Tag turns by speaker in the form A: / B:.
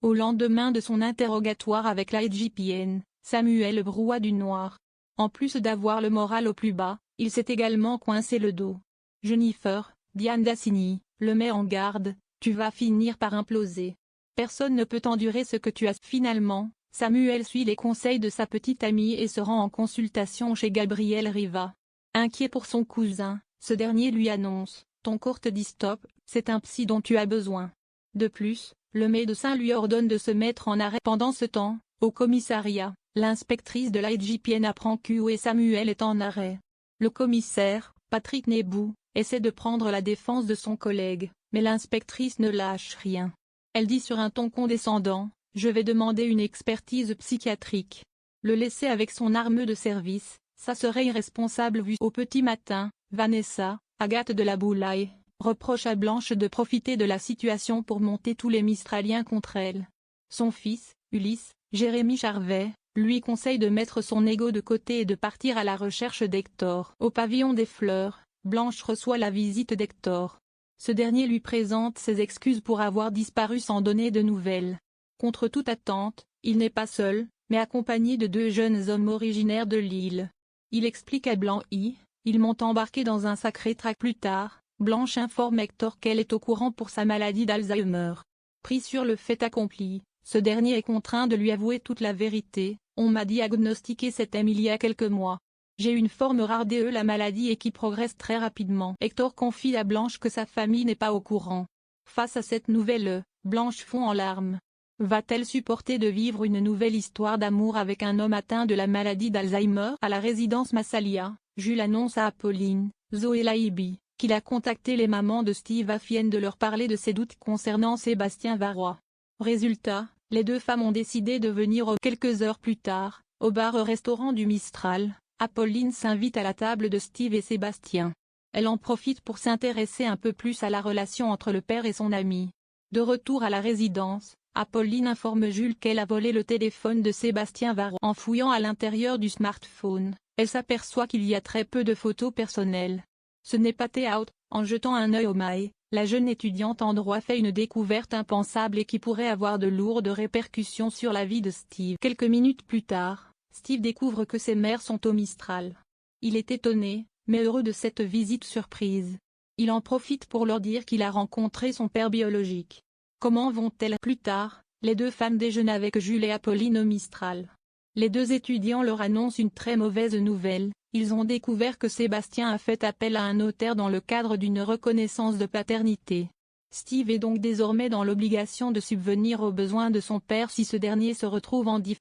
A: Au lendemain de son interrogatoire avec la IGPN, Samuel broua du noir. En plus d'avoir le moral au plus bas, il s'est également coincé le dos. « Jennifer, Diane Dassigny, le met en garde, tu vas finir par imploser. Personne ne peut endurer ce que tu as. » Finalement, Samuel suit les conseils de sa petite amie et se rend en consultation chez Gabriel Riva. Inquiet pour son cousin, ce dernier lui annonce « Ton corps te dit stop, c'est un psy dont tu as besoin. » De plus, le médecin lui ordonne de se mettre en arrêt. Pendant ce temps, au commissariat, l'inspectrice de l'IGPN apprend qu'Hugh et Samuel est en arrêt. Le commissaire, Patrick Nebou, essaie de prendre la défense de son collègue, mais l'inspectrice ne lâche rien. Elle dit sur un ton condescendant « Je vais demander une expertise psychiatrique. » Le laisser avec son arme de service, ça serait irresponsable vu. Au petit matin, Vanessa, Agathe de la Boulaye, reproche à Blanche de profiter de la situation pour monter tous les Mistraliens contre elle. Son fils, Ulysse, Jérémy Charvet, lui conseille de mettre son ego de côté et de partir à la recherche d'Hector. Au pavillon des Fleurs, Blanche reçoit la visite d'Hector. Ce dernier lui présente ses excuses pour avoir disparu sans donner de nouvelles. Contre toute attente, il n'est pas seul, mais accompagné de 2 jeunes hommes originaires de l'île. Il explique à Blanc-I, ils m'ont embarqué dans un sacré trac. Plus tard, Blanche informe Hector qu'elle est au courant pour sa maladie d'Alzheimer. Pris sur le fait accompli, ce dernier est contraint de lui avouer toute la vérité. On m'a diagnostiqué cette M il y a quelques mois. J'ai une forme rare de la maladie et qui progresse très rapidement. Hector confie à Blanche que sa famille n'est pas au courant. Face à cette nouvelle, Blanche fond en larmes. Va-t-elle supporter de vivre une nouvelle histoire d'amour avec un homme atteint de la maladie d'Alzheimer? À la résidence Massalia, Jules annonce à Apolline, Zoé et Laibi, qu'il a contacté les mamans de Steve afin de leur parler de ses doutes concernant Sébastien Varrois. Résultat, les 2 femmes ont décidé de venir quelques heures plus tard, au bar-restaurant du Mistral. Apolline s'invite à la table de Steve et Sébastien. Elle en profite pour s'intéresser un peu plus à la relation entre le père et son ami. De retour à la résidence, Apolline informe Jules qu'elle a volé le téléphone de Sébastien Varrois. En fouillant à l'intérieur du smartphone, elle s'aperçoit qu'il y a très peu de photos personnelles. Ce n'est pas théâtre. En jetant un œil au mail, la jeune étudiante en droit fait une découverte impensable et qui pourrait avoir de lourdes répercussions sur la vie de Steve. Quelques minutes plus tard, Steve découvre que ses mères sont au Mistral. Il est étonné, mais heureux de cette visite surprise. Il en profite pour leur dire qu'il a rencontré son père biologique. Comment vont-elles? Plus tard, les 2 femmes déjeunent avec Jules et Apolline au Mistral. Les 2 étudiants leur annoncent une très mauvaise nouvelle. Ils ont découvert que Sébastien a fait appel à un notaire dans le cadre d'une reconnaissance de paternité. Steve est donc désormais dans l'obligation de subvenir aux besoins de son père si ce dernier se retrouve en difficulté.